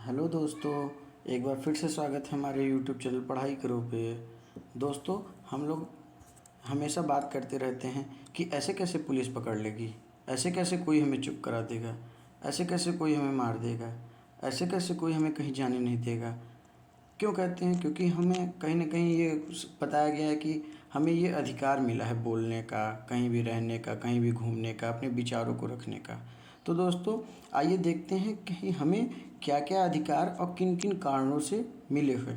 Hello दोस्तों, एक बार फिर से स्वागत है हमारे यूट्यूब चैनल पढ़ाई करो पे। दोस्तों, हम लोग हमेशा बात करते रहते हैं कि ऐसे कैसे पुलिस पकड़ लेगी, ऐसे कैसे कोई हमें चुप करा देगा, ऐसे कैसे कोई हमें मार देगा, ऐसे कैसे कोई हमें कहीं जाने नहीं देगा। क्यों कहते हैं? क्योंकि हमें कहीं ना कहीं ये बताया गया है कि हमें ये अधिकार मिला है बोलने का, कहीं भी रहने का, कहीं भी घूमने का, अपने विचारों को रखने का। तो दोस्तों, आइए देखते हैं कि हमें क्या क्या अधिकार और किन किन कारणों से मिले हुए।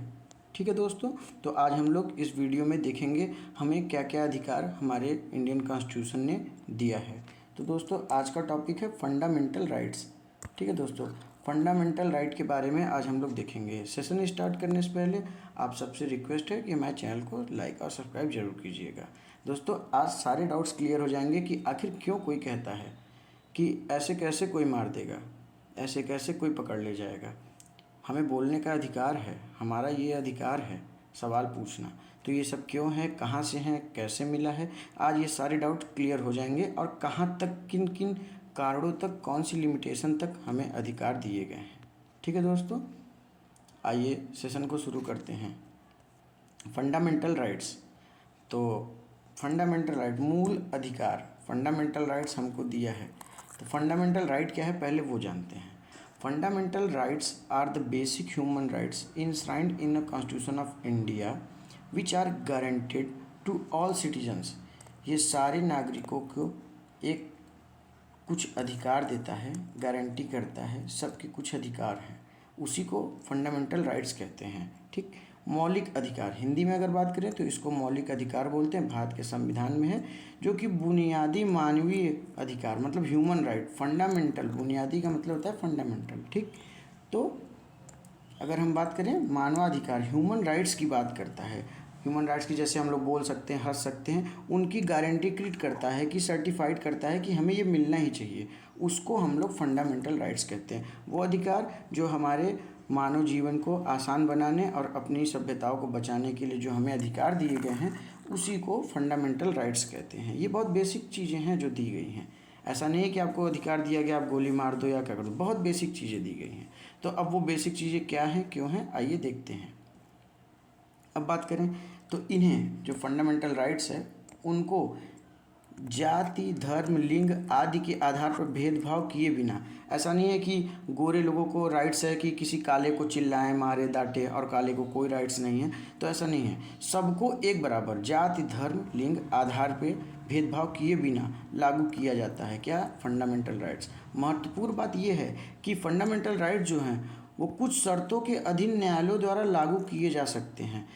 ठीक है दोस्तों, तो आज हम लोग इस वीडियो में देखेंगे हमें क्या क्या अधिकार हमारे इंडियन कॉन्स्टिट्यूशन ने दिया है। तो दोस्तों, आज का टॉपिक है फंडामेंटल राइट्स। ठीक है दोस्तों, फंडामेंटल राइट के बारे में आज हम लोग देखेंगे। सेशन स्टार्ट करने से पहले आप सबसे रिक्वेस्ट है कि हमारे चैनल को लाइक और सब्सक्राइब जरूर कीजिएगा। दोस्तों, आज सारे डाउट्स क्लियर हो जाएंगे कि आखिर क्यों कोई कहता है कि ऐसे कैसे कोई मार देगा, ऐसे कैसे कोई पकड़ ले जाएगा। हमें बोलने का अधिकार है, हमारा ये अधिकार है सवाल पूछना। तो ये सब क्यों है, कहाँ से हैं, कैसे मिला है, आज ये सारे डाउट क्लियर हो जाएंगे और कहाँ तक, किन किन कारणों तक, कौन सी लिमिटेशन तक हमें अधिकार दिए गए हैं। ठीक है दोस्तों, आइए सेशन को शुरू करते हैं। Fundamental rights. तो फंडामेंटल राइट मूल अधिकार, फंडामेंटल राइट्स हमको दिया है। तो फंडामेंटल राइट क्या है, पहले वो जानते हैं। Fundamental rights are the basic human rights enshrined in the constitution of India which are guaranteed to all citizens. ये सारे नागरिकों को एक कुछ अधिकार देता है, गारंटी करता है, सबके कुछ अधिकार हैं, उसी को फंडामेंटल राइट्स कहते हैं। ठीक, मौलिक अधिकार हिंदी में अगर बात करें तो इसको मौलिक अधिकार बोलते हैं, भारत के संविधान में है, जो कि बुनियादी मानवीय अधिकार मतलब ह्यूमन राइट। फंडामेंटल, बुनियादी का मतलब होता है फंडामेंटल। ठीक, तो अगर हम बात करें मानवाधिकार, ह्यूमन राइट्स की बात करता है। ह्यूमन राइट्स की जैसे हम लोग बोल सकते हैं, हंस सकते हैं, उनकी गारंटी क्रिएट करता है कि सर्टिफाइड करता है कि हमें ये मिलना ही चाहिए, उसको हम लोग फंडामेंटल राइट्स कहते हैं। वो अधिकार जो हमारे मानव जीवन को आसान बनाने और अपनी सभ्यताओं को बचाने के लिए जो हमें अधिकार दिए गए हैं, उसी को फंडामेंटल राइट्स कहते हैं। ये बहुत बेसिक चीज़ें हैं जो दी गई हैं। ऐसा नहीं है कि आपको अधिकार दिया गया आप गोली मार दो या क्या कर दो, बहुत बेसिक चीज़ें दी गई हैं। तो अब वो बेसिक चीज़ें क्या हैं, क्यों हैं, आइए देखते हैं। अब बात करें तो इन्हें जो फंडामेंटल राइट्स है उनको जाति, धर्म, लिंग आदि के आधार पर भेदभाव किए बिना, ऐसा नहीं है कि गोरे लोगों को राइट्स है कि किसी काले को चिल्लाएं, मारे, डांटे और काले को कोई राइट्स नहीं है, तो ऐसा नहीं है। सबको एक बराबर जाति, धर्म, लिंग आधार पे भेदभाव किए बिना लागू किया जाता है क्या, फंडामेंटल राइट्स। महत्वपूर्ण बात यह है कि फंडामेंटल राइट्स जो हैं वो कुछ शर्तों के अधीन न्यायालयों द्वारा लागू किए जा सकते हैं।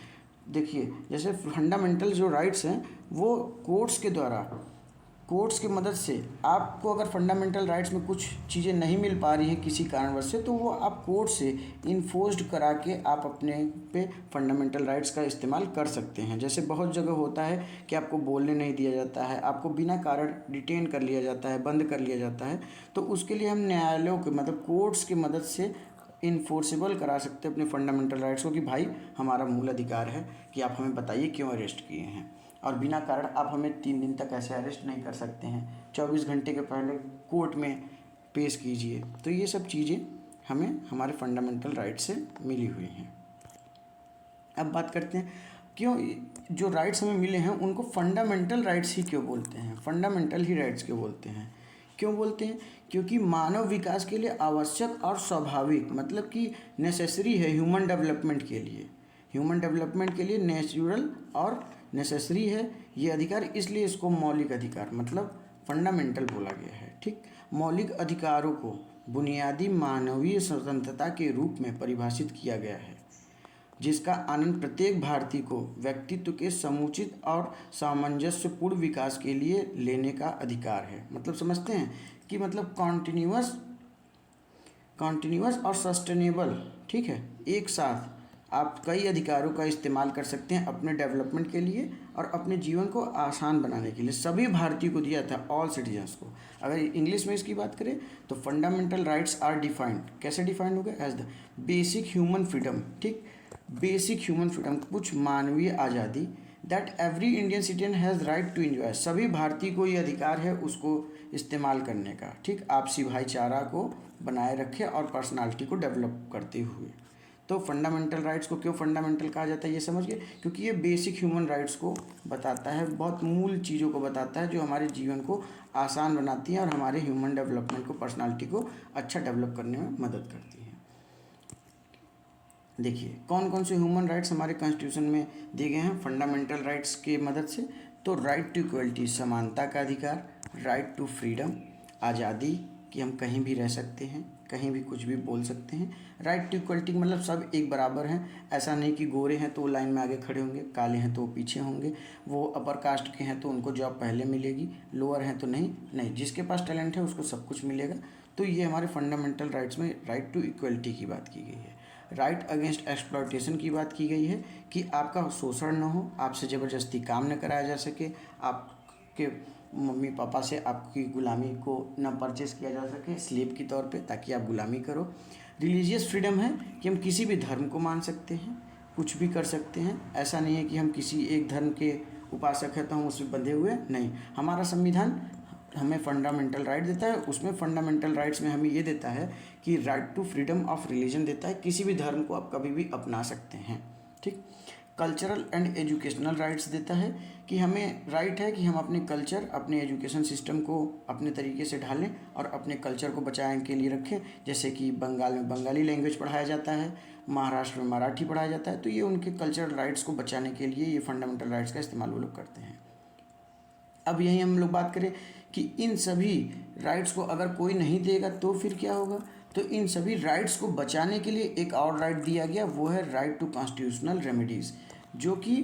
देखिए, जैसे फंडामेंटल जो राइट्स हैं वो कोर्ट्स की मदद से आपको अगर फंडामेंटल राइट्स में कुछ चीज़ें नहीं मिल पा रही हैं किसी कारणवश से, तो वो आप कोर्ट से इन्फोर्स्ड करा के आप अपने पे फंडामेंटल राइट्स का इस्तेमाल कर सकते हैं। जैसे बहुत जगह होता है कि आपको बोलने नहीं दिया जाता है, आपको बिना कारण डिटेन कर लिया जाता है, बंद कर लिया जाता है, तो उसके लिए हम न्यायालयों के मतलब कोर्ट्स की मदद से इन्फोर्सेबल करा सकते हैं अपने फंडामेंटल राइट्स को कि भाई हमारा मूल अधिकार है कि आप हमें बताइए क्यों अरेस्ट किए हैं, और बिना कारण आप हमें 3 दिन तक ऐसे अरेस्ट नहीं कर सकते हैं, 24 घंटे के पहले कोर्ट में पेश कीजिए। तो ये सब चीज़ें हमें हमारे फंडामेंटल राइट से मिली हुई हैं। अब बात करते हैं क्यों जो राइट्स हमें मिले हैं उनको फंडामेंटल राइट्स ही क्यों बोलते हैं, फंडामेंटल ही राइट्स क्यों बोलते हैं, क्यों बोलते हैं? क्योंकि मानव विकास के लिए आवश्यक और स्वाभाविक मतलब कि नेसेसरी है ह्यूमन डेवलपमेंट के लिए, ह्यूमन डेवलपमेंट के लिए नेचुरल और नेसेसरी है ये अधिकार, इसलिए इसको मौलिक अधिकार मतलब फंडामेंटल बोला गया है। ठीक, मौलिक अधिकारों को बुनियादी मानवीय स्वतंत्रता के रूप में परिभाषित किया गया है, जिसका आनंद प्रत्येक भारतीय को व्यक्तित्व के समुचित और सामंजस्यपूर्ण विकास के लिए लेने का अधिकार है। मतलब समझते हैं कि मतलब कॉन्टिन्यूअस और सस्टेनेबल, ठीक है, एक साथ आप कई अधिकारों का इस्तेमाल कर सकते हैं अपने डेवलपमेंट के लिए और अपने जीवन को आसान बनाने के लिए। सभी भारतीयों को दिया था, ऑल सिटीजन्स को। अगर इंग्लिश में इसकी बात करें तो फंडामेंटल राइट्स आर डिफाइंड, कैसे डिफाइंड होगा, as the basic human freedom. ठीक, बेसिक ह्यूमन फ्रीडम कुछ मानवीय आज़ादी that every Indian citizen has right to enjoy, सभी भारतीय को ये अधिकार है उसको इस्तेमाल करने का। ठीक, आपसी भाईचारा को बनाए रखे और पर्सनालिटी को डेवलप करते हुए। तो फंडामेंटल राइट्स को क्यों फंडामेंटल कहा जाता है ये समझ गए, क्योंकि ये बेसिक ह्यूमन राइट्स को बताता है, बहुत मूल चीज़ों को बताता है जो हमारे जीवन को आसान बनाती हैं और हमारे ह्यूमन डेवलपमेंट को, पर्सनालिटी को अच्छा डेवलप करने में मदद करती हैं। देखिए कौन कौन से ह्यूमन राइट्स हमारे कॉन्स्टिट्यूशन में दिए गए हैं फंडामेंटल राइट्स की मदद से। तो राइट टू इक्वलिटी, समानता का अधिकार, राइट टू फ्रीडम, आज़ादी कि हम कहीं भी रह सकते हैं, कहीं भी कुछ भी बोल सकते हैं। राइट टू इक्वलिटी मतलब सब एक बराबर हैं, ऐसा नहीं कि गोरे हैं तो वो लाइन में आगे खड़े होंगे, काले हैं तो वो पीछे होंगे, वो अपर कास्ट के हैं तो उनको जॉब पहले मिलेगी, लोअर हैं तो नहीं, नहीं, जिसके पास टैलेंट है उसको सब कुछ मिलेगा। तो ये हमारे फंडामेंटल राइट्स में राइट टू इक्वलिटी की बात की गई है। राइट अगेंस्ट एक्सप्लॉयटेशन की बात की गई है कि आपका शोषण न हो, आपसे ज़बरदस्ती काम न कराया जा सके, आपके मम्मी पापा से आपकी गुलामी को न परचेस किया जा सके स्लेव के तौर पे, ताकि आप गुलामी करो। रिलीजियस फ्रीडम है कि हम किसी भी धर्म को मान सकते हैं, कुछ भी कर सकते हैं, ऐसा नहीं है कि हम किसी एक धर्म के उपासक हैं तो हम उसमें बंधे हुए नहीं। हमारा संविधान हमें फंडामेंटल राइट देता है, उसमें फंडामेंटल राइट्स में हमें ये देता है कि right to freedom of religion देता है, किसी भी धर्म को आप कभी भी अपना सकते हैं। ठीक। कल्चरल एंड एजुकेशनल राइट्स देता है कि हमें राइट है कि हम अपने कल्चर, अपने एजुकेशन सिस्टम को अपने तरीके से ढालें और अपने कल्चर को बचाने के लिए रखें। जैसे कि बंगाल में बंगाली लैंग्वेज पढ़ाया जाता है, महाराष्ट्र में मराठी पढ़ाया जाता है, तो ये उनके कल्चरल राइट्स को बचाने के लिए ये फंडामेंटल राइट्स का इस्तेमाल वो लोग करते हैं। अब यहीं हम लोग बात करें कि इन सभी राइट्स को अगर कोई नहीं देगा तो फिर क्या होगा। तो इन सभी राइट्स को बचाने के लिए एक और राइट दिया गया, वो है राइट टू कॉन्स्टिट्यूशनल रेमेडीज़, जो कि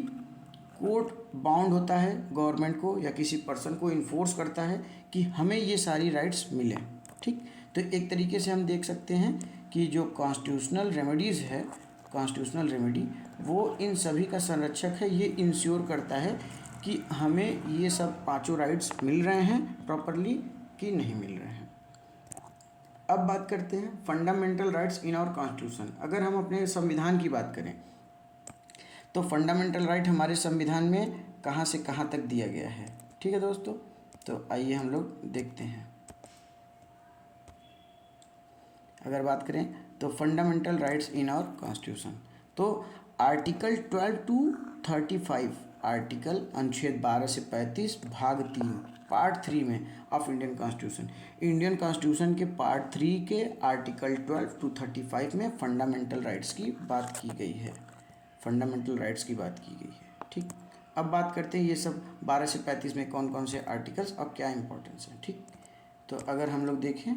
कोर्ट बाउंड होता है गवर्नमेंट को या किसी पर्सन को इन्फोर्स करता है कि हमें ये सारी राइट्स मिलें। ठीक। तो एक तरीके से हम देख सकते हैं कि जो कॉन्स्टिट्यूशनल रेमेडीज़ है, कॉन्स्टिट्यूशनल रेमेडी वो इन सभी का संरक्षक है। ये इंश्योर करता है कि हमें ये सब पांचों राइट्स मिल रहे हैं प्रॉपरली कि नहीं मिल रहे हैं। अब बात करते हैं fundamental rights in our constitution. अगर हम अपने संविधान की बात करें तो फंडामेंटल राइट हमारे संविधान में कहाँ से कहाँ तक दिया गया है। ठीक है दोस्तों, तो आइए हम लोग देखते हैं। अगर बात करें तो fundamental rights in our constitution, तो आर्टिकल 12 to 35, आर्टिकल अनुच्छेद 12 से 35 भाग 3 पार्ट 3 में of Indian constitution, Indian constitution के पार्ट 3 के आर्टिकल 12 to 35 में फंडामेंटल राइट्स की बात की गई है, फंडामेंटल राइट्स की बात की गई है। ठीक। अब बात करते हैं ये सब 12 से 35 में कौन कौन से आर्टिकल्स और क्या इंपॉर्टेंस है। ठीक। तो अगर हम लोग देखें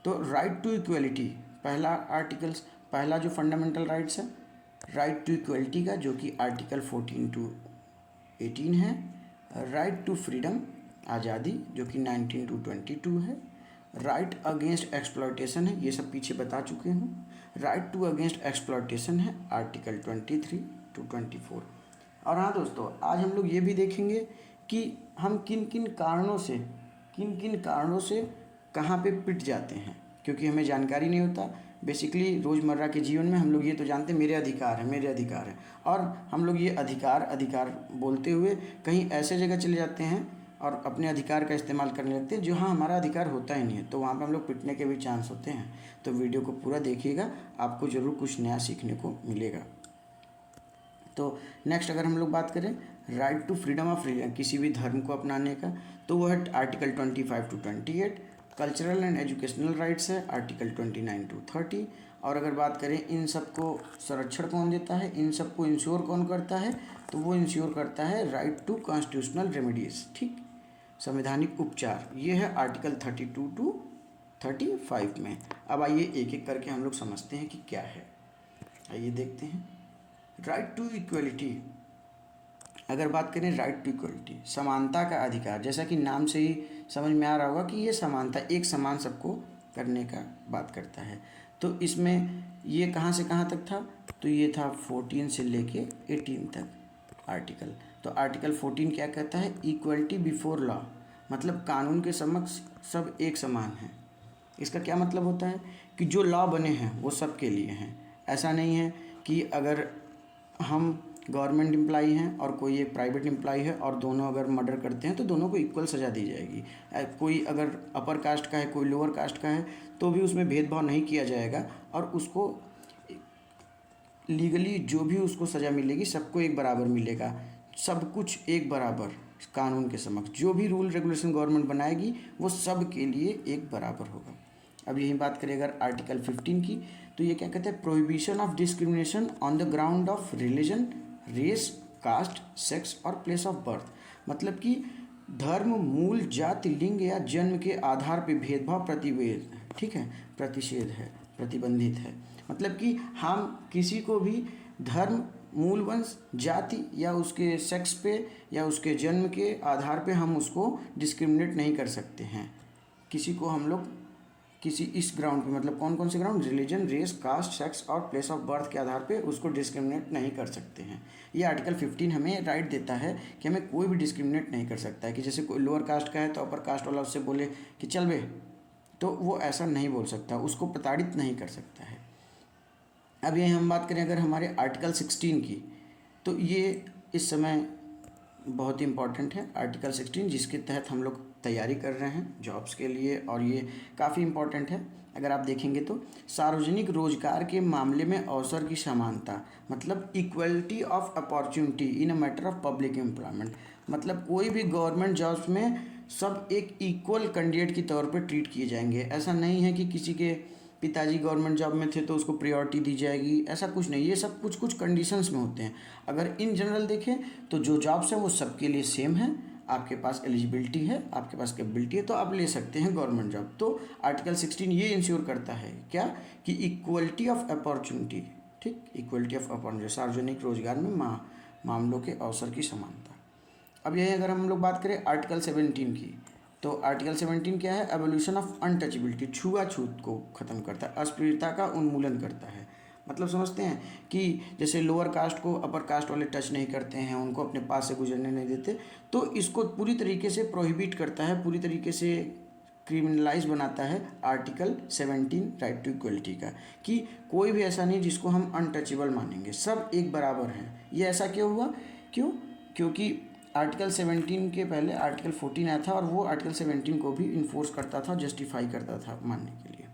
तो राइट टू इक्वलिटी पहला आर्टिकल्स, पहला जो फंडामेंटल राइट्स है राइट टू इक्वलिटी का, जो कि आर्टिकल 14 to 18 है। राइट टू फ्रीडम, आज़ादी, जो कि 19 to 22 है। राइट अगेंस्ट एक्सप्लॉयटेशन है, ये सब पीछे बता चुके हूँ। राइट टू अगेंस्ट एक्सप्लॉयटेशन है आर्टिकल 23 to 24। और हाँ दोस्तों, आज हम लोग ये भी देखेंगे कि हम किन किन कारणों से कहाँ पे पिट जाते हैं, क्योंकि हमें जानकारी नहीं होता। बेसिकली रोज़मर्रा के जीवन में हम लोग ये तो जानते हैं मेरे अधिकार है, और हम लोग ये अधिकार बोलते हुए कहीं ऐसे जगह चले जाते हैं और अपने अधिकार का इस्तेमाल करने लगते हैं जो हाँ हमारा अधिकार होता ही नहीं है, तो वहाँ पे हम लोग पिटने के भी चांस होते हैं। तो वीडियो को पूरा देखिएगा, आपको ज़रूर कुछ नया सीखने को मिलेगा। तो नेक्स्ट अगर हम लोग बात करें right to freedom of religion, किसी भी धर्म को अपनाने का, तो वो है article 25 to 28। Cultural and educational rights है आर्टिकल 29 to 30। और अगर बात करें इन सब को संरक्षण कौन देता है, इन सब को इंश्योर कौन करता है, तो वो इंश्योर करता है राइट टू कॉन्स्टिट्यूशनल रेमेडीज़। ठीक। संवैधानिक उपचार, ये है आर्टिकल 32 to 35 में। अब आइए एक एक करके हम लोग समझते हैं कि क्या है। आइए देखते हैं। राइट टू इक्वलिटी, अगर बात करें राइट टू इक्वलिटी, समानता का अधिकार, जैसा कि नाम से ही समझ में आ रहा होगा कि ये समानता, एक समान सबको करने का बात करता है। तो इसमें ये कहाँ से कहाँ तक था, तो ये था 14 से लेके 18 तक आर्टिकल। तो आर्टिकल 14 क्या कहता है, इक्वलिटी बिफोर लॉ, मतलब कानून के समक्ष सब एक समान हैं। इसका क्या मतलब होता है कि जो लॉ बने हैं वो सब के लिए हैं। ऐसा नहीं है कि अगर हम गवर्नमेंट एम्प्लॉई हैं और कोई एक प्राइवेट एम्प्लॉई है और दोनों अगर मर्डर करते हैं तो दोनों को इक्वल सज़ा दी जाएगी। कोई अगर अपर कास्ट का है, कोई लोअर कास्ट का है, तो भी उसमें भेदभाव नहीं किया जाएगा और उसको लीगली जो भी उसको सज़ा मिलेगी सबको एक बराबर मिलेगा। सब कुछ एक बराबर कानून के समक्ष, जो भी रूल रेगुलेशन गवर्नमेंट बनाएगी वो सब के लिए एक बराबर होगा। अब यही बात करें अगर आर्टिकल 15 की, तो ये क्या कहते हैं, prohibition of discrimination on the ground of religion, race, caste, sex और प्लेस ऑफ बर्थ। मतलब कि धर्म, मूल, जाति, लिंग या जन्म के आधार पर भेदभाव प्रतिवेद, ठीक है, प्रतिषेध है, प्रतिबंधित है। मतलब कि हम किसी को भी धर्म, मूल वंश, जाति या उसके सेक्स पे या उसके जन्म के आधार पे हम उसको डिस्क्रिमिनेट नहीं कर सकते हैं। किसी को हम लोग किसी इस ग्राउंड पे, मतलब कौन कौन से ground, religion, race, caste, sex और प्लेस ऑफ बर्थ के आधार पे उसको डिस्क्रिमिनेट नहीं कर सकते हैं। ये आर्टिकल 15 हमें राइट देता है कि हमें कोई भी डिस्क्रिमिनेट नहीं कर सकता है। कि जैसे कोई लोअर कास्ट का है तो अपर कास्ट वाला उससे बोले कि चल बे, तो वो ऐसा नहीं बोल सकता, उसको प्रताड़ित नहीं कर सकता है। अब यही हम बात करें अगर हमारे आर्टिकल 16 की, तो ये इस समय बहुत ही इम्पॉर्टेंट है आर्टिकल 16, जिसके तहत हम लोग तैयारी कर रहे हैं जॉब्स के लिए और ये काफ़ी इम्पॉर्टेंट है। अगर आप देखेंगे तो सार्वजनिक रोजगार के मामले में अवसर की समानता, मतलब equality of opportunity in a matter of public employment. मतलब कोई भी गवर्नमेंट जॉब्स में सब एक इक्वल कैंडिडेट की तौर पे ट्रीट किए जाएंगे। ऐसा नहीं है कि किसी के पिताजी गवर्नमेंट जॉब में थे तो उसको प्रायोरिटी दी जाएगी, ऐसा कुछ नहीं। ये सब कुछ कुछ कंडीशंस में होते हैं। अगर इन जनरल देखें तो जो जॉब्स हैं वो सबके लिए सेम है। आपके पास एलिजिबिलिटी है, आपके पास कैपेबिलिटी है, तो आप ले सकते हैं गवर्नमेंट जॉब। तो आर्टिकल 16 ये इंश्योर करता है क्या, कि इक्वलिटी ऑफ अपॉर्चुनिटी, ठीक, इक्वलिटी ऑफ अपॉर्चुनिटी, सार्वजनिक रोजगार में मामलों के अवसर की समानता। अब यही अगर हम लोग बात करें आर्टिकल 17 की, तो आर्टिकल 17 क्या है, एवोल्यूशन ऑफ अनटचेबिलिटी, छुआछूत को ख़त्म करता है, अस्पृश्यता का उन्मूलन करता है। मतलब समझते हैं कि जैसे लोअर कास्ट को अपर कास्ट वाले टच नहीं करते हैं, उनको अपने पास से गुजरने नहीं देते, तो इसको पूरी तरीके से प्रोहिबिट करता है, पूरी तरीके से क्रिमिनलाइज बनाता है आर्टिकल 17 राइट टू इक्वलिटी का, कि कोई भी ऐसा नहीं जिसको हम अनटचेबल मानेंगे, सब एक बराबर हैं। ये ऐसा क्यों हुआ, क्योंकि आर्टिकल 17 के पहले आर्टिकल 14 आया था और वो आर्टिकल 17 को भी इन्फोर्स करता था, जस्टिफाई करता था मानने के लिए।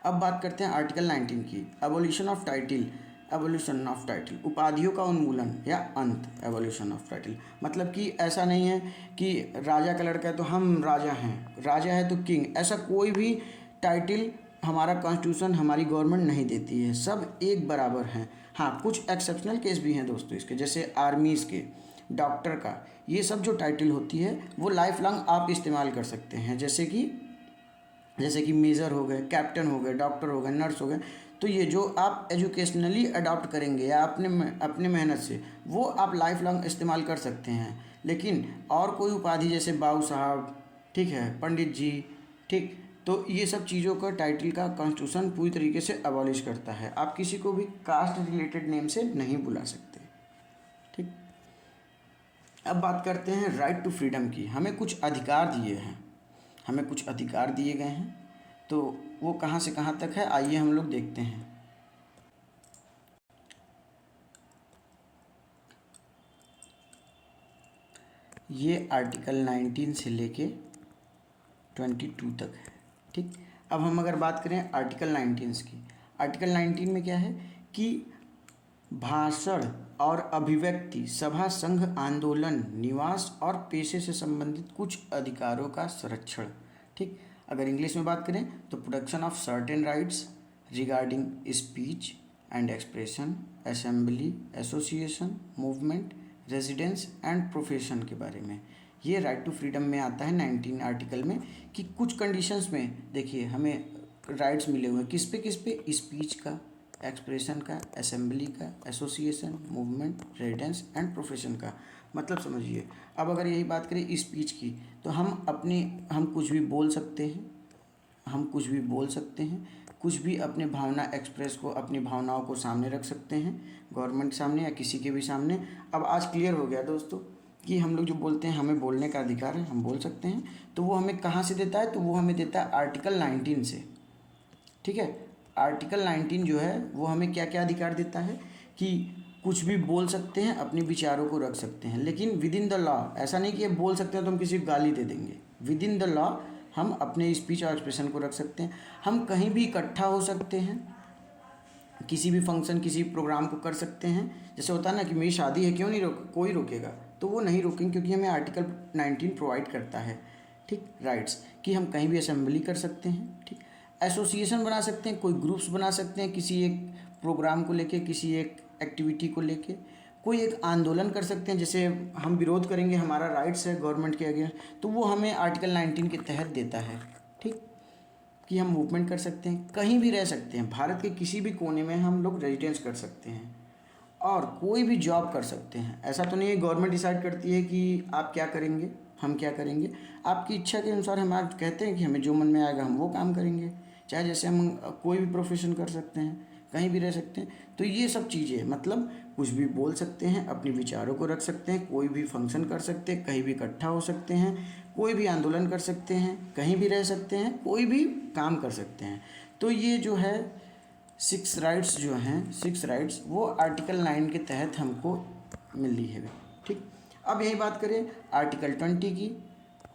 अब बात करते हैं आर्टिकल 19 की, abolition of title, abolition of title, उपाधियों का उन्मूलन या अंत, एवोल्यूशन ऑफ टाइटल। मतलब कि ऐसा नहीं है कि राजा का लड़का है तो हम राजा हैं, राजा है तो किंग, ऐसा कोई भी टाइटल हमारा कॉन्स्टिट्यूशन, हमारी गवर्नमेंट नहीं देती है, सब एक बराबर हैं। हाँ, कुछ एक्सेप्शनल केस भी हैं दोस्तों इसके, जैसे आर्मीज़ के, डॉक्टर का, ये सब जो टाइटल होती है वो लाइफ लॉन्ग आप इस्तेमाल कर सकते हैं। जैसे कि मेजर हो गए, कैप्टन हो गए, डॉक्टर हो गए, नर्स हो गए, तो ये जो आप एजुकेशनली अडॉप्ट करेंगे या अपने मेहनत से, वो आप लाइफ लॉन्ग इस्तेमाल कर सकते हैं। लेकिन और कोई उपाधि जैसे बाबू साहब, ठीक है, पंडित जी, ठीक, तो ये सब चीज़ों का टाइटल का कॉन्स्टिट्यूशन पूरी तरीके से अबॉलिश करता है। आप किसी को भी कास्ट रिलेटेड नेम से नहीं बुला सकते, ठीक। अब बात करते हैं राइट टू फ्रीडम की। हमें कुछ अधिकार दिए हैं, हमें कुछ अधिकार दिए गए हैं, तो वो कहाँ से कहाँ तक है, आइए हम लोग देखते हैं। ये आर्टिकल 19 से लेके 22 तक है, ठीक। अब हम अगर बात करें आर्टिकल 19 की, आर्टिकल 19 में क्या है कि भाषण और अभिव्यक्ति, सभा, संघ, आंदोलन, निवास और पेशे से संबंधित कुछ अधिकारों का संरक्षण, ठीक। अगर इंग्लिश में बात करें तो protection of certain rights regarding speech and expression, assembly, association, movement, residence and profession के बारे में। ये राइट टू फ्रीडम में आता है 19 आर्टिकल में, कि कुछ कंडीशंस में देखिए हमें राइट्स मिले हुए हैं, किस पे, स्पीच का, एक्सप्रेशन का, असेंबली का, association, movement, residence and profession का। मतलब समझिए, अब अगर यही बात करें स्पीच की, तो हम कुछ भी बोल सकते हैं, कुछ भी अपने भावना एक्सप्रेस को, अपनी भावनाओं को सामने रख सकते हैं, गवर्नमेंट सामने या किसी के भी सामने। अब आज क्लियर हो गया दोस्तों कि हम लोग जो बोलते हैं हमें बोलने का अधिकार है, हम बोल सकते हैं, तो वो हमें कहाँ से देता है, तो वो हमें देता है आर्टिकल 19 से, ठीक है। आर्टिकल 19 जो है वो हमें क्या क्या अधिकार देता है, कि कुछ भी बोल सकते हैं, अपने विचारों को रख सकते हैं, लेकिन विद इन द लॉ। ऐसा नहीं कि ये बोल सकते हैं तो हम किसी को गाली दे देंगे। विद इन द लॉ हम अपने स्पीच और एक्सप्रेशन को रख सकते हैं। हम कहीं भी इकट्ठा हो सकते हैं, किसी भी फंक्शन, किसी प्रोग्राम को कर सकते हैं। जैसे होता है ना कि मेरी शादी है, क्यों नहीं कोई रोकेगा, तो वो नहीं रोकेंगे, क्योंकि हमें आर्टिकल 19 प्रोवाइड करता है, ठीक, राइट्स, कि हम कहीं भी असेंबली कर सकते हैं, ठीक, एसोसिएशन बना सकते हैं, कोई ग्रुप्स बना सकते हैं किसी एक प्रोग्राम को लेके, किसी एक एक्टिविटी को लेके, कोई एक आंदोलन कर सकते हैं। जैसे हम विरोध करेंगे, हमारा राइट्स है गवर्नमेंट के अगेंस्ट, तो वो हमें आर्टिकल 19 के तहत देता है, ठीक, कि हम मूवमेंट कर सकते हैं, कहीं भी रह सकते हैं, भारत के किसी भी कोने में हम लोग रेजिडेंस कर सकते हैं, और कोई भी जॉब कर सकते हैं। ऐसा तो नहीं है गवर्नमेंट डिसाइड करती है कि आप क्या करेंगे, हम क्या करेंगे। आपकी इच्छा के अनुसार हम आज कहते हैं कि हमें जो मन में आएगा हम वो काम करेंगे। चाहे जैसे हम कोई भी प्रोफेशन कर सकते हैं, कहीं भी रह सकते हैं। तो ये सब चीज़ें, मतलब कुछ भी बोल सकते हैं, अपने विचारों को रख सकते हैं, कोई भी फंक्शन कर सकते हैं, कहीं भी इकट्ठा हो सकते हैं, कोई भी आंदोलन कर सकते हैं, कहीं भी रह सकते हैं, कोई भी काम कर सकते हैं। तो ये जो है 6 राइट्स जो हैं, 6 राइट्स, वो आर्टिकल 9 के तहत हमको मिली है, ठीक। अब यही बात करें आर्टिकल 20 की।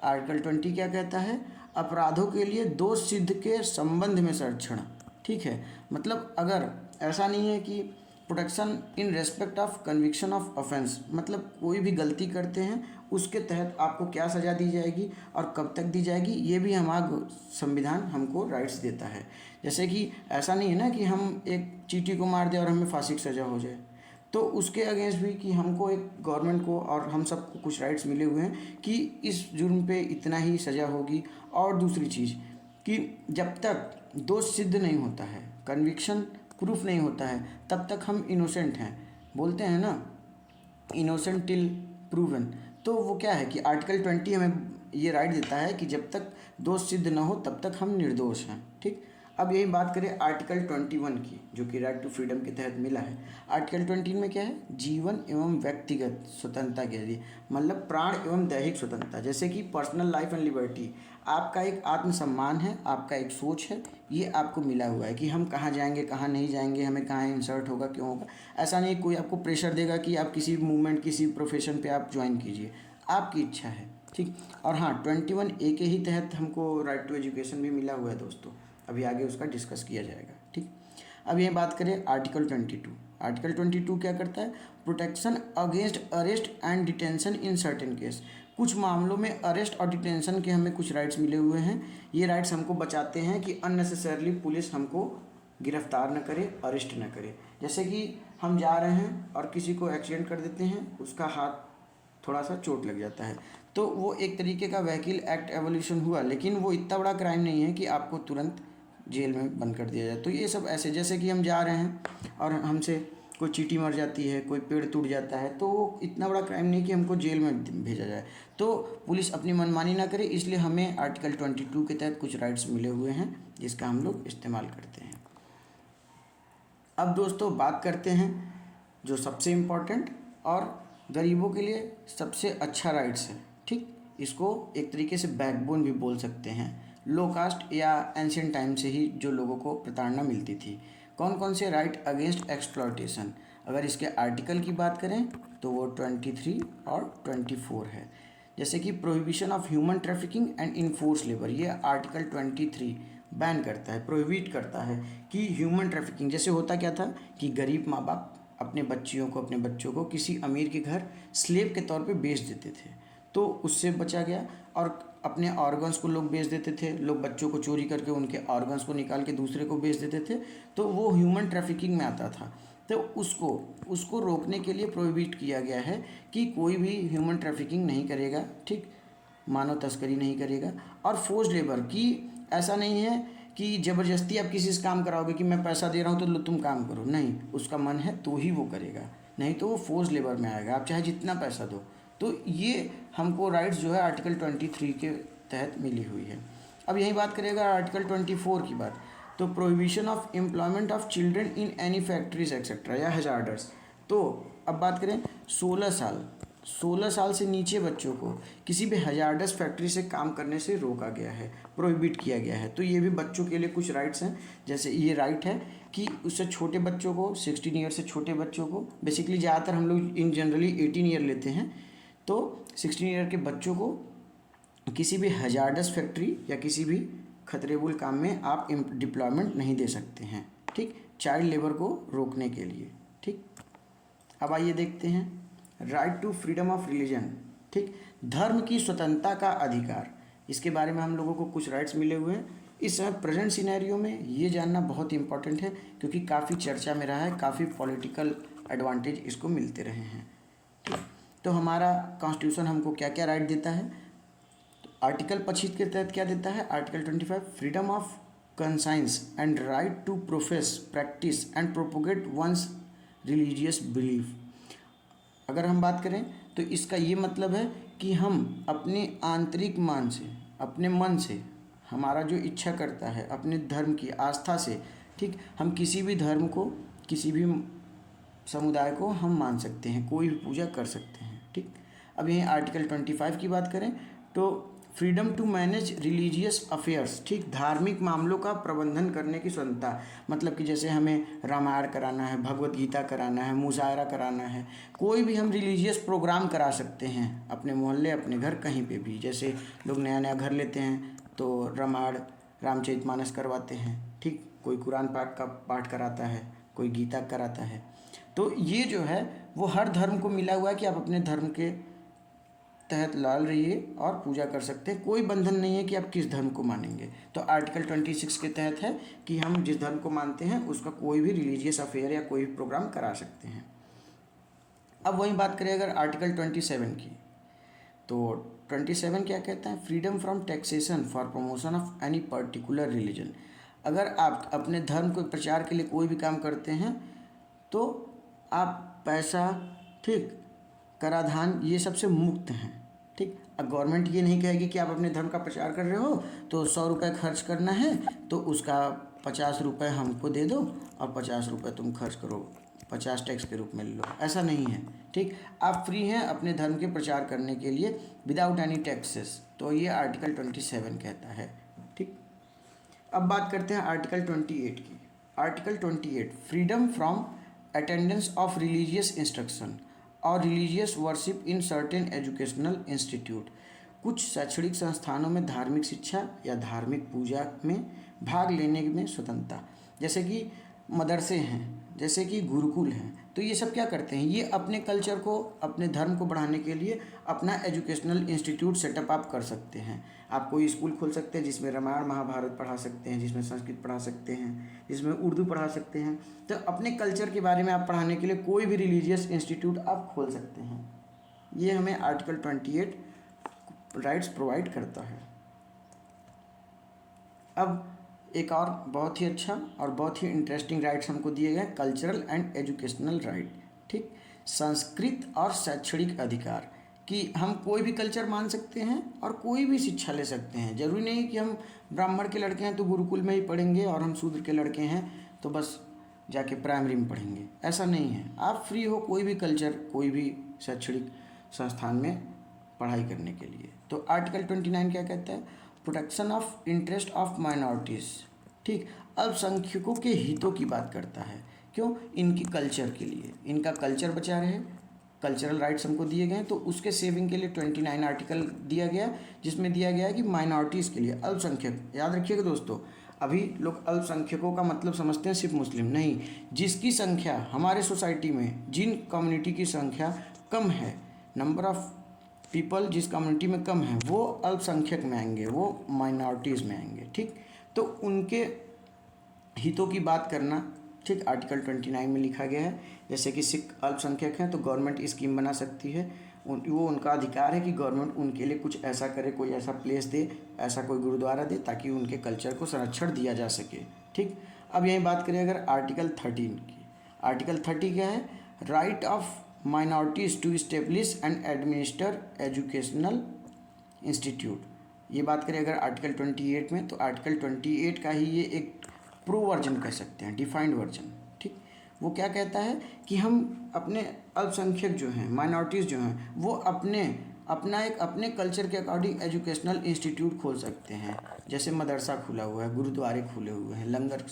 आर्टिकल 20 क्या कहता है? अपराधों के लिए दोष सिद्ध के संबंध में संरक्षण, ठीक है। मतलब अगर ऐसा नहीं है कि protection in respect of conviction of offence, मतलब कोई भी गलती करते हैं उसके तहत आपको क्या सज़ा दी जाएगी और कब तक दी जाएगी, ये भी हमारा संविधान हमको राइट्स देता है। जैसे कि ऐसा नहीं है ना कि हम एक चींटी को मार दें और हमें फांसी की सज़ा हो जाए, तो उसके अगेंस्ट भी कि हमको एक गवर्नमेंट को और हम सबको कुछ राइट्स मिले हुए हैं कि इस जुर्म पे इतना ही सज़ा होगी। और दूसरी चीज़ कि जब तक दोष सिद्ध नहीं होता है, कन्विक्शन प्रूफ नहीं होता है, तब तक हम इनोसेंट हैं। बोलते हैं ना, इनोसेंट टिल प्रूवन। तो वो क्या है कि आर्टिकल 20 हमें ये राइट देता है कि जब तक दोष सिद्ध न हो तब तक हम निर्दोष हैं, ठीक। अब यही बात करें आर्टिकल 21 की, जो कि राइट टू फ्रीडम के तहत मिला है। आर्टिकल 20 में क्या है? जीवन एवं व्यक्तिगत स्वतंत्रता के लिए, मतलब प्राण एवं दैहिक स्वतंत्रता, जैसे कि पर्सनल लाइफ एंड लिबर्टी। आपका एक आत्मसम्मान है, आपका एक सोच है, ये आपको मिला हुआ है कि हम कहाँ जाएंगे, कहाँ नहीं जाएंगे, हमें कहाँ इंसर्ट होगा, क्यों होगा। ऐसा नहीं कोई आपको प्रेशर देगा कि आप किसी मूवमेंट, किसी प्रोफेशन पे आप ज्वाइन कीजिए, आपकी इच्छा है, ठीक। और हाँ, 21A के ही तहत हमको राइट टू एजुकेशन भी मिला हुआ है दोस्तों, अभी आगे उसका डिस्कस किया जाएगा, ठीक। अब ये बात करें आर्टिकल 22। आर्टिकल 22 क्या करता है? Protection against arrest and detention in certain case. कुछ मामलों में अरेस्ट और डिटेंशन के हमें कुछ राइट्स मिले हुए हैं। ये राइट्स हमको बचाते हैं कि अननेसेसरली पुलिस हमको गिरफ्तार न करे, अरेस्ट न करे। जैसे कि हम जा रहे हैं और किसी को एक्सीडेंट कर देते हैं, उसका हाथ थोड़ा सा चोट लग जाता है, तो वो एक तरीके का व्हीकल एक्ट एवोल्यूशन हुआ, लेकिन वो इतना बड़ा क्राइम नहीं है कि आपको तुरंत जेल में बंद कर दिया जाए। तो ये सब ऐसे, जैसे कि हम जा रहे हैं और हमसे कोई चींटी मर जाती है, कोई पेड़ टूट जाता है, तो वो इतना बड़ा क्राइम नहीं कि हमको जेल में भेजा जाए। तो पुलिस अपनी मनमानी ना करे, इसलिए हमें आर्टिकल 22 के तहत कुछ राइट्स मिले हुए हैं जिसका हम लोग इस्तेमाल करते हैं। अब दोस्तों बात करते हैं जो सबसे इम्पोर्टेंट और गरीबों के लिए सबसे अच्छा राइट्स है, ठीक। इसको एक तरीके से बैकबोन भी बोल सकते हैं। लो कास्ट या एंशियंट टाइम से ही जो लोगों को प्रताड़ना मिलती थी। कौन कौन से राइट अगेंस्ट एक्सप्लॉयटेशन? अगर इसके आर्टिकल की बात करें तो वो 23 और 24 है। जैसे कि prohibition of human trafficking and enforce labour, ये आर्टिकल 23 बैन करता है, प्रोहिबिट करता है कि ह्यूमन ट्रैफिकिंग। जैसे होता क्या था कि गरीब माँ बाप अपने बच्चों को किसी अमीर के घर स्लेव के तौर पे बेच देते थे, तो उससे बचा गया। और अपने ऑर्गन्स को लोग बेच देते थे, लोग बच्चों को चोरी करके उनके ऑर्गन्स को निकाल के दूसरे को बेच देते थे, तो वो ह्यूमन ट्रैफिकिंग में आता था। तो उसको रोकने के लिए प्रोहिबिट किया गया है कि कोई भी ह्यूमन ट्रैफिकिंग नहीं करेगा, ठीक, मानव तस्करी नहीं करेगा। और फोर्स्ड लेबर की ऐसा नहीं है कि ज़बरदस्ती आप किसी से काम कराओगे कि मैं पैसा दे रहा हूँ तो लो तुम काम करो, नहीं, उसका मन है तो ही वो करेगा, नहीं तो वो फोर्स्ड लेबर में आएगा, आप चाहे जितना पैसा दो। तो ये हमको राइट्स जो है आर्टिकल 23 के तहत मिली हुई है। अब यही बात करेगा आर्टिकल 24 की बात, तो prohibition of employment of children in any factories etcetera या हैजार्डर्स। तो अब बात करें 16 16 साल से नीचे बच्चों को किसी भी हजार्डस फैक्ट्री से काम करने से रोका गया है, प्रोहिबिट किया गया है। तो ये भी बच्चों के लिए कुछ राइट्स हैं। जैसे ये राइट है कि उससे छोटे बच्चों को, 16 ईयर से छोटे बच्चों को, बेसिकली ज़्यादातर हम लोग इन जनरली 18 ईयर लेते हैं, तो 16 ईयर के बच्चों को किसी भी हजार्डस फैक्ट्री या किसी भी खतरेबुल काम में आप डिप्लॉयमेंट नहीं दे सकते हैं, ठीक, चाइल्ड लेबर को रोकने के लिए, ठीक। अब आइए देखते हैं right to freedom of religion, ठीक, धर्म की स्वतंत्रता का अधिकार। इसके बारे में हम लोगों को कुछ राइट्स मिले हुए हैं। इस समय प्रेजेंट सिनेरियो में ये जानना बहुत इंपॉर्टेंट है, क्योंकि काफ़ी चर्चा में रहा है, काफ़ी पॉलिटिकल एडवांटेज इसको मिलते रहे हैं, ठीक। तो हमारा कॉन्स्टिट्यूशन हमको क्या क्या राइट देता है? तो आर्टिकल 25 के तहत क्या देता है? Article 25 freedom of conscience and right to profess, practice and propagate one's religious belief. अगर हम बात करें तो इसका ये मतलब है कि हम अपने आंतरिक मान से, अपने मन से, हमारा जो इच्छा करता है, अपने धर्म की आस्था से, ठीक, हम किसी भी धर्म को, किसी भी समुदाय को हम मान सकते हैं, कोई भी पूजा कर सकते हैं, ठीक। अब यहीं आर्टिकल 25 की बात करें तो freedom to manage religious affairs, ठीक, धार्मिक मामलों का प्रबंधन करने की स्वतंत्रता। मतलब कि जैसे हमें रामायण कराना है, भगवत गीता कराना है, मुशायरा कराना है, कोई भी हम रिलीजियस प्रोग्राम करा सकते हैं अपने मोहल्ले, अपने घर, कहीं पे भी। जैसे लोग नया नया घर लेते हैं तो रामायण, रामचरितमानस करवाते हैं, ठीक, कोई कुरान पाक का पाठ कराता है, कोई गीता कराता है। तो ये जो है वो हर धर्म को मिला हुआ है कि आप अपने धर्म के तहत लाल रहिए और पूजा कर सकते हैं, कोई बंधन नहीं है कि आप किस धर्म को मानेंगे। तो आर्टिकल 26 के तहत है कि हम जिस धर्म को मानते हैं उसका कोई भी रिलीजियस अफेयर या कोई भी प्रोग्राम करा सकते हैं। अब वहीं बात करें अगर आर्टिकल 27 की, तो 27 क्या कहता है? Freedom from taxation for promotion of any particular religion. अगर आप अपने धर्म को प्रचार के लिए कोई भी काम करते हैं तो आप पैसा, ठीक, कराधान, ये सबसे मुक्त हैं, ठीक। अब गवर्नमेंट ये नहीं कहेगी कि आप अपने धर्म का प्रचार कर रहे हो तो 100 रुपये खर्च करना है तो उसका 50 रुपये हमको दे दो और 50 रुपये तुम खर्च करो, 50 टैक्स के रूप में ले लो, ऐसा नहीं है, ठीक। आप फ्री हैं अपने धर्म के प्रचार करने के लिए विदाउट एनी टैक्सेस। तो ये आर्टिकल 27 कहता है, ठीक। अब बात करते हैं आर्टिकल 28 की। Article 28 freedom from attendance of religious instruction और religious worship in certain educational institute. कुछ शैक्षणिक संस्थानों में धार्मिक शिक्षा या धार्मिक पूजा में भाग लेने में स्वतंत्रता। जैसे कि मदरसे हैं, जैसे कि गुरुकुल हैं, तो ये सब क्या करते हैं? ये अपने कल्चर को, अपने धर्म को बढ़ाने के लिए अपना एजुकेशनल इंस्टीट्यूट सेटअप आप कर सकते हैं। आप कोई स्कूल खोल सकते हैं जिसमें रामायण महाभारत पढ़ा सकते हैं, जिसमें संस्कृत पढ़ा सकते हैं, जिसमें उर्दू पढ़ा सकते हैं। तो अपने कल्चर के बारे में आप पढ़ाने के लिए कोई भी रिलीजियस इंस्टीट्यूट आप खोल सकते हैं। ये हमें आर्टिकल 28 राइट्स प्रोवाइड करता है। अब एक और बहुत ही अच्छा और बहुत ही इंटरेस्टिंग राइट्स हमको दिए गए, कल्चरल एंड एजुकेशनल राइट, ठीक, संस्कृत और शैक्षणिक अधिकार, कि हम कोई भी कल्चर मान सकते हैं और कोई भी शिक्षा ले सकते हैं। जरूरी नहीं कि हम ब्राह्मण के लड़के हैं तो गुरुकुल में ही पढ़ेंगे और हम शूद्र के लड़के हैं तो बस जाके प्राइमरी में पढ़ेंगे, ऐसा नहीं है। आप फ्री हो कोई भी कल्चर, कोई भी शैक्षणिक संस्थान में पढ़ाई करने के लिए। तो आर्टिकल 29 क्या कहता है? Protection of interest of minorities, ठीक, अल्पसंख्यकों के हितों की बात करता है। क्यों? इनकी कल्चर के लिए, इनका कल्चर बचा रहे, कल्चरल राइट्स हमको दिए गए, तो उसके सेविंग के लिए 29 आर्टिकल दिया गया, जिसमें दिया गया है कि माइनॉरिटीज़ के लिए, अल्पसंख्यक, याद रखिएगा दोस्तों, अभी लोग अल्पसंख्यकों का मतलब समझते हैं सिर्फ मुस्लिम, नहीं, जिसकी संख्या हमारे सोसाइटी में, जिन कम्युनिटी की संख्या कम है, नंबर ऑफ पीपल जिस कम्युनिटी में कम है, वो अल्पसंख्यक में आएंगे, वो माइनॉरिटीज़ में आएंगे, ठीक। तो उनके हितों की बात करना, ठीक, आर्टिकल 29 में लिखा गया है। जैसे कि सिख अल्पसंख्यक हैं तो गवर्नमेंट स्कीम बना सकती है, वो उनका अधिकार है कि गवर्नमेंट उनके लिए कुछ ऐसा करे, कोई ऐसा प्लेस दे, ऐसा कोई गुरुद्वारा दे ताकि उनके कल्चर को संरक्षण दिया जा सके, ठीक। अब यही बात करें अगर आर्टिकल 13 की। आर्टिकल 30 क्या है? Right of minorities to establish and administer educational institute. ये बात करें अगर आर्टिकल 28 में, तो आर्टिकल 28 का ही ये एक प्रो वर्जन कह सकते हैं, डिफाइंड वर्जन, ठीक। वो क्या कहता है कि हम अपने अल्पसंख्यक जो हैं, माइनॉरिटीज़ जो हैं, वो अपने कल्चर के अकॉर्डिंग एजुकेशनल इंस्टीट्यूट खोल सकते हैं। जैसे मदरसा खुला हुआ है, गुरुद्वारे खुले हुए हैं, लंगर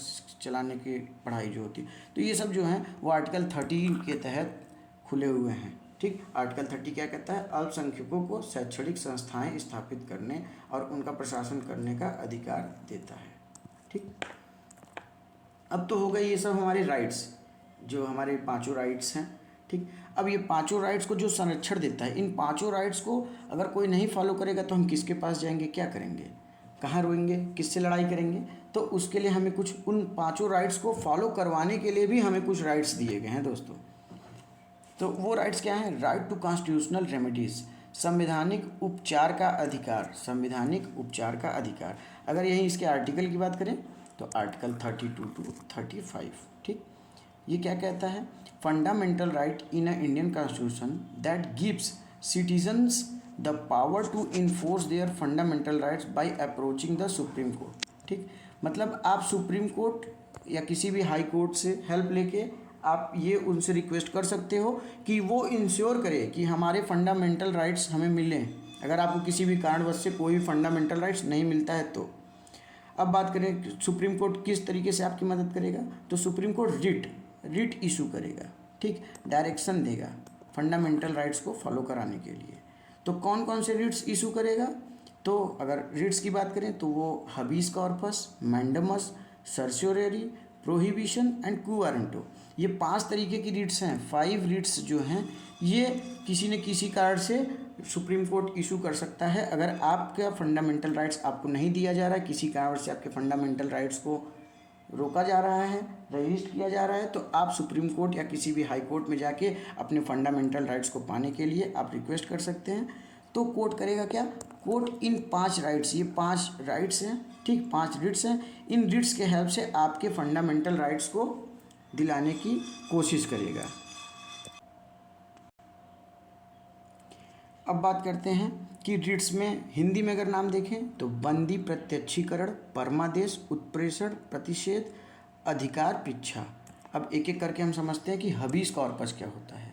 चलाने की पढ़ाई जो होती है, तो ये सब जो हैं वो आर्टिकल 13 के तहत खुले हुए हैं। ठीक, आर्टिकल 30 क्या कहता है? अल्पसंख्यकों को शैक्षणिक संस्थाएं स्थापित करने और उनका प्रशासन करने का अधिकार देता है। ठीक, अब तो हो गए ये सब हमारे राइट्स, जो हमारे पांचों राइट्स हैं। ठीक, अब ये पांचों राइट्स को जो संरक्षण देता है, इन पांचों राइट्स को अगर कोई नहीं फॉलो करेगा तो हम किसके पास जाएंगे, क्या करेंगे, कहाँ रोएंगे, किससे लड़ाई करेंगे? तो उसके लिए हमें कुछ उन पांचों राइट्स को फॉलो करवाने के लिए भी हमें कुछ राइट्स दिए गए हैं दोस्तों। तो वो राइट्स क्या हैं? राइट टू कॉन्स्टिट्यूशनल रेमेडीज, संवैधानिक उपचार का अधिकार, संवैधानिक उपचार का अधिकार। अगर यही इसके आर्टिकल की बात करें तो आर्टिकल 32 टू 35। ठीक, ये क्या कहता है? Fundamental right in a Indian constitution that gives citizens the power to enforce their fundamental rights by approaching the supreme court. ठीक, मतलब आप सुप्रीम कोर्ट या किसी भी हाई कोर्ट से हेल्प लेके आप ये उनसे रिक्वेस्ट कर सकते हो कि वो इंश्योर करे कि हमारे फंडामेंटल राइट्स हमें मिलें। अगर आपको किसी भी कारणवश से कोई भी फंडामेंटल राइट्स नहीं मिलता है तो। अब बात करें सुप्रीम कोर्ट किस तरीके से आपकी मदद करेगा, तो सुप्रीम कोर्ट रिट इशू करेगा। ठीक, डायरेक्शन देगा फंडामेंटल राइट्स को फॉलो कराने के लिए। तो कौन कौन से रिट्स इशू करेगा? तो अगर रिट्स की बात करें तो वो habeas corpus, mandamus, certiorari, prohibition and quo warranto 5 तरीके की रिट्स हैं। 5 रिट्स जो हैं ये किसी न किसी कारण से सुप्रीम कोर्ट इशू कर सकता है। अगर आपका फंडामेंटल राइट्स आपको नहीं दिया जा रहा है, किसी कारण से आपके फंडामेंटल राइट्स को रोका जा रहा है, रजिस्ट किया जा रहा है, तो आप सुप्रीम कोर्ट या किसी भी हाई कोर्ट में जाके अपने फंडामेंटल राइट्स को पाने के लिए आप रिक्वेस्ट कर सकते हैं। तो कोर्ट करेगा क्या? कोर्ट इन 5 राइट्स, ये 5 राइट्स हैं, ठीक, 5 रिट्स हैं, इन रिट्स के हेल्प से आपके फंडामेंटल राइट्स को दिलाने की कोशिश करेगा। अब बात करते हैं कि रिट्स में हिंदी में अगर नाम देखें तो बंदी, प्रत्यक्षीकरण, परमादेश, उत्प्रेषण, प्रतिषेध, अधिकार परीक्षा। अब एक एक करके हम समझते हैं कि हबीस कॉर्पस क्या होता है।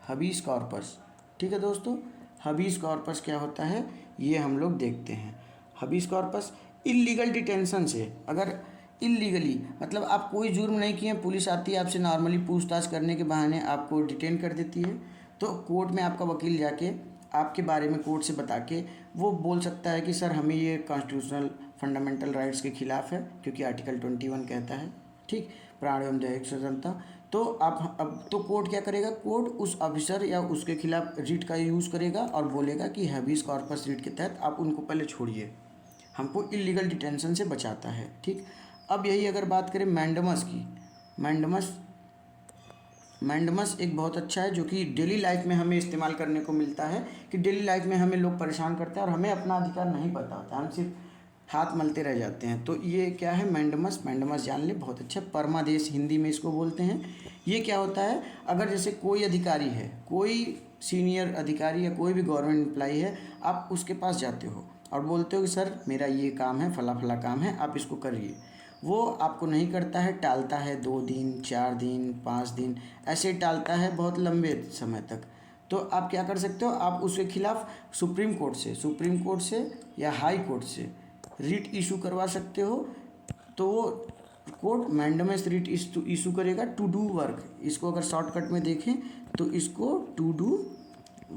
हबीस कॉर्पस, ठीक है दोस्तों, हबीस कॉर्पस क्या होता है ये हम लोग देखते हैं। हबीस कॉर्पस इल्लीगल डिटेंशन से, अगर इल्लीगली मतलब आप कोई जुर्म नहीं किए, पुलिस आती है आपसे नॉर्मली पूछताछ करने के बहाने आपको डिटेन कर देती है, तो कोर्ट में आपका वकील जाके आपके बारे में कोर्ट से बता के वो बोल सकता है कि सर हमें ये कॉन्स्टिट्यूशनल फंडामेंटल राइट्स के खिलाफ है, क्योंकि आर्टिकल 21 कहता है, ठीक, प्राण एवं दैहिक स्वतंत्रता। तो आप अब तो कोर्ट क्या करेगा? कोर्ट उस ऑफिसर या उसके खिलाफ रिट का यूज़ करेगा और बोलेगा कि हैबिस कॉर्पस रिट के तहत आप उनको पहले छोड़िए, हमको इलीगल डिटेंशन से बचाता है। ठीक, अब यही अगर बात करें मैंडमस की, मैंडमस एक बहुत अच्छा है जो कि डेली लाइफ में हमें इस्तेमाल करने को मिलता है, कि डेली लाइफ में हमें लोग परेशान करते हैं और हमें अपना अधिकार नहीं पता होता, हम सिर्फ हाथ मलते रह जाते हैं। तो ये क्या है? मैंडमस जान ले, बहुत अच्छा। परमादेश हिंदी में इसको बोलते हैं। ये क्या होता है? अगर जैसे कोई अधिकारी है, कोई सीनियर अधिकारी या कोई भी गवर्नमेंट एम्प्लॉई है, आप उसके पास जाते हो और बोलते हो कि सर मेरा ये काम है, फला फला काम है, आप इसको करिए। वो आपको नहीं करता है, टालता है, 2 दिन, 4 दिन, 5 दिन, ऐसे टालता है बहुत लंबे समय तक। तो आप क्या कर सकते हो? आप उसके खिलाफ सुप्रीम कोर्ट से या हाई कोर्ट से रिट इशू करवा सकते हो। तो वो कोर्ट मैंडमस रिट इशू करेगा टू डू वर्क। इसको अगर शॉर्टकट में देखें तो इसको टू डू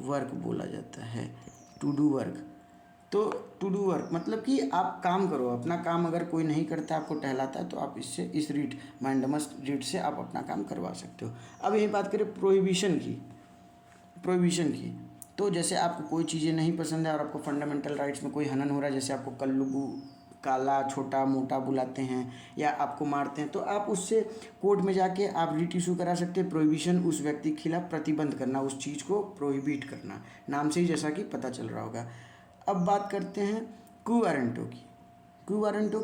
वर्क बोला जाता है, टू डू वर्क। तो टू डू वर्क मतलब कि आप काम करो, अपना काम अगर कोई नहीं करता, आपको टहलाता है, तो आप इससे इस रिट मैंडमस रिट से आप अपना काम करवा सकते हो। अब यही बात करें प्रोहिबिशन की, तो जैसे आपको कोई चीज़ें नहीं पसंद है और आपको फंडामेंटल राइट्स में कोई हनन हो रहा है, जैसे आपको कल्लू, काला, छोटा, मोटा बुलाते हैं या आपको मारते हैं, तो आप उससे कोर्ट में जाके आप रिट इशू करा सकते हैं। प्रोहिबिशन उस व्यक्ति के खिलाफ प्रतिबंध करना, उस चीज़ को प्रोहिबिट करना, नाम से ही जैसा कि पता चल रहा होगा। अब बात करते हैं क्यू वारंटो की। क्यू वारंटो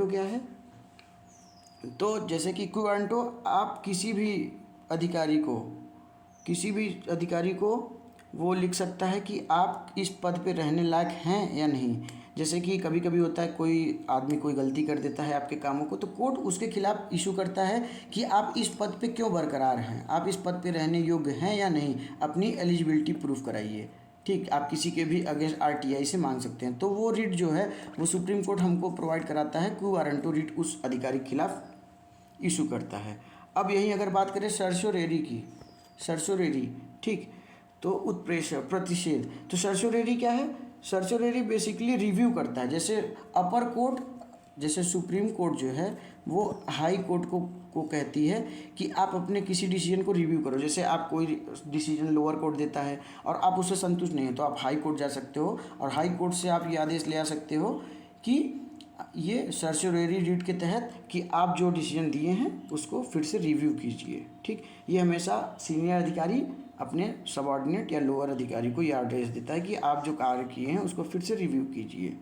क्या है? तो जैसे कि क्यू वारंटो, आप किसी भी अधिकारी को वो लिख सकता है कि आप इस पद पे रहने लायक हैं या नहीं। जैसे कि कभी कभी होता है कोई आदमी कोई गलती कर देता है आपके कामों को, तो कोर्ट उसके खिलाफ इशू करता है कि आप इस पद पे क्यों बरकरार हैं, आप इस पद पे रहने योग्य हैं या नहीं, अपनी एलिजिबिलिटी प्रूफ कराइए। ठीक, आप किसी के भी अगेंस्ट आरटीआई से मांग सकते हैं। तो वो रिट जो है वो सुप्रीम कोर्ट हमको प्रोवाइड कराता है, क्यू वारंटो रिट उस अधिकारी के खिलाफ इशू करता है। अब यहीं अगर बात करें सर्सोरेरी की, सर्सोरेरी, ठीक, तो उत्प्रेषण प्रतिषेध, तो सर्सोरेरी क्या है? सर्सोरेरी बेसिकली रिव्यू करता है। जैसे अपर कोर्ट, जैसे सुप्रीम कोर्ट जो है वो हाई कोर्ट को कहती है कि आप अपने किसी डिसीजन को रिव्यू करो। जैसे आप कोई डिसीजन लोअर कोर्ट देता है और आप उससे संतुष्ट नहीं है तो आप हाई कोर्ट जा सकते हो और हाई कोर्ट से आप ये आदेश ले आ सकते हो कि ये सर्सोरेरी रिट के तहत कि आप जो डिसीजन दिए हैं उसको फिर से रिव्यू कीजिए। ठीक, ये हमेशा सीनियर अधिकारी अपने सबऑर्डिनेट या लोअर अधिकारी को ये आदेश देता है कि आप जो कार्य किए हैं उसको फिर से रिव्यू कीजिए।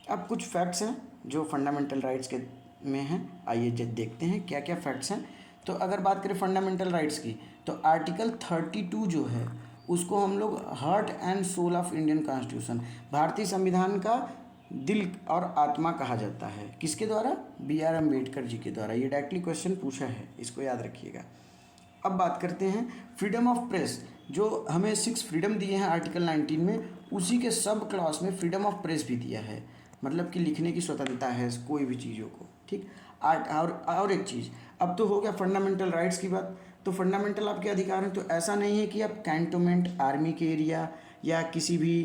अब कुछ फैक्ट्स हैं जो फंडामेंटल राइट्स के में हैं, आइए देखते हैं क्या क्या फैक्ट्स हैं। तो अगर बात करें फंडामेंटल राइट्स की, तो आर्टिकल 32 जो है उसको हम लोग heart and soul of Indian constitution, भारतीय संविधान का दिल और आत्मा कहा जाता है। किसके द्वारा? BR अम्बेडकर जी के द्वारा। ये डायरेक्टली क्वेश्चन पूछा है, इसको याद रखिएगा। अब बात करते हैं फ्रीडम ऑफ प्रेस, जो हमें 6 फ्रीडम दिए हैं आर्टिकल 19 में, उसी के सब क्लॉज में फ्रीडम ऑफ प्रेस भी दिया है, मतलब कि लिखने की स्वतंत्रता है कोई भी चीज़ों को। ठीक, और एक चीज़, अब तो हो गया फंडामेंटल राइट्स की बात। तो फंडामेंटल आपके अधिकार हैं, तो ऐसा नहीं है कि आप कैंटोनमेंट, आर्मी के एरिया या किसी भी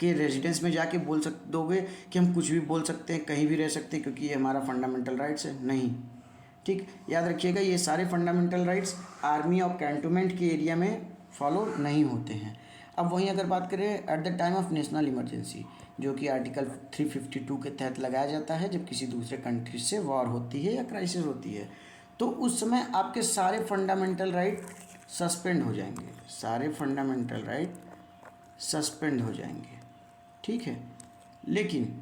के रेजिडेंस में जाके दोगे कि हम कुछ भी बोल सकते हैं, कहीं भी रह सकते हैं क्योंकि ये हमारा फंडामेंटल राइट्स है, नहीं। ठीक, याद रखिएगा ये सारे फंडामेंटल राइट्स आर्मी और कैंटोनमेंट के एरिया में फॉलो नहीं होते हैं। अब वहीं अगर बात करें at the time of national emergency, जो कि आर्टिकल 352 के तहत लगाया जाता है, जब किसी दूसरे कंट्री से वॉर होती है या क्राइसिस होती है, तो उस समय आपके सारे फंडामेंटल राइट सस्पेंड हो जाएंगे, सारे फंडामेंटल राइट सस्पेंड हो जाएंगे। ठीक है, लेकिन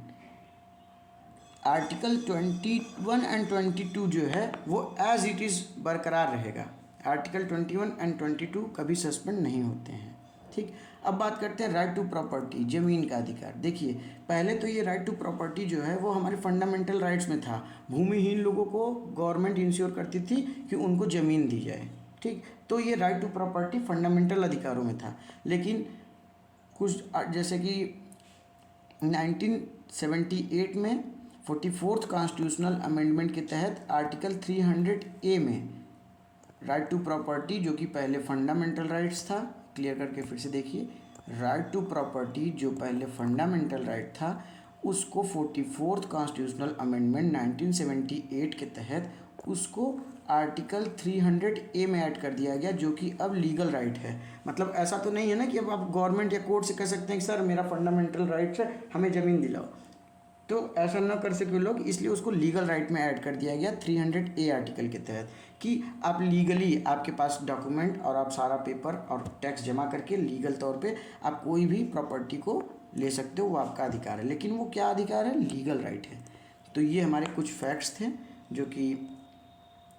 आर्टिकल 21 एंड 22 जो है वो एज इट इज़ बरकरार रहेगा। आर्टिकल 21 एंड 22 कभी सस्पेंड नहीं होते हैं। ठीक, अब बात करते हैं राइट टू प्रॉपर्टी, ज़मीन का अधिकार। देखिए, पहले तो ये राइट टू प्रॉपर्टी जो है वो हमारे फंडामेंटल राइट्स में था। भूमिहीन लोगों को गवर्नमेंट इंश्योर करती थी कि उनको ज़मीन दी जाए। ठीक, तो ये राइट टू प्रॉपर्टी फंडामेंटल अधिकारों में था। लेकिन कुछ जैसे कि 1978 में 44th कॉन्स्टिट्यूशनल अमेंडमेंट के तहत आर्टिकल 300A में राइट टू प्रॉपर्टी, जो कि पहले फंडामेंटल राइट्स था, क्लियर करके फिर से देखिए, राइट टू प्रॉपर्टी जो पहले फंडामेंटल राइट था उसको 44th कॉन्स्टिट्यूशनल अमेंडमेंट 1978 के तहत उसको आर्टिकल 300A में ऐड कर दिया गया, जो कि अब लीगल राइट है। मतलब ऐसा तो नहीं है ना कि अब आप गवर्नमेंट या कोर्ट से कह सकते हैं कि सर मेरा फंडामेंटल राइट्स है, हमें ज़मीन दिलाओ, तो ऐसा ना कर सके लोग, इसलिए उसको लीगल राइट में ऐड कर दिया गया 300A आर्टिकल के तहत, कि आप लीगली, आपके पास डॉक्यूमेंट और आप सारा पेपर और टैक्स जमा करके लीगल तौर पे आप कोई भी प्रॉपर्टी को ले सकते हो, वो आपका अधिकार है। लेकिन वो क्या अधिकार है? लीगल राइट है। तो ये हमारे कुछ फैक्ट्स थे जो कि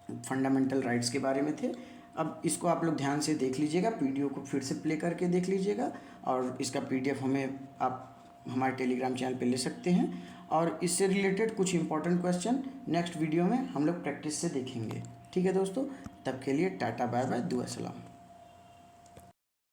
फंडामेंटल राइट्स के बारे में थे। अब इसको आप लोग ध्यान से देख लीजिएगा, वीडियो को फिर से प्ले करके देख लीजिएगा, और इसका PDF हमें आप हमारे टेलीग्राम चैनल पे ले सकते हैं। और इससे रिलेटेड कुछ इंपॉर्टेंट क्वेश्चन नेक्स्ट वीडियो में हम लोग प्रैक्टिस से देखेंगे। ठीक है दोस्तों, तब के लिए टाटा बाय बाय, दुआ सलाम।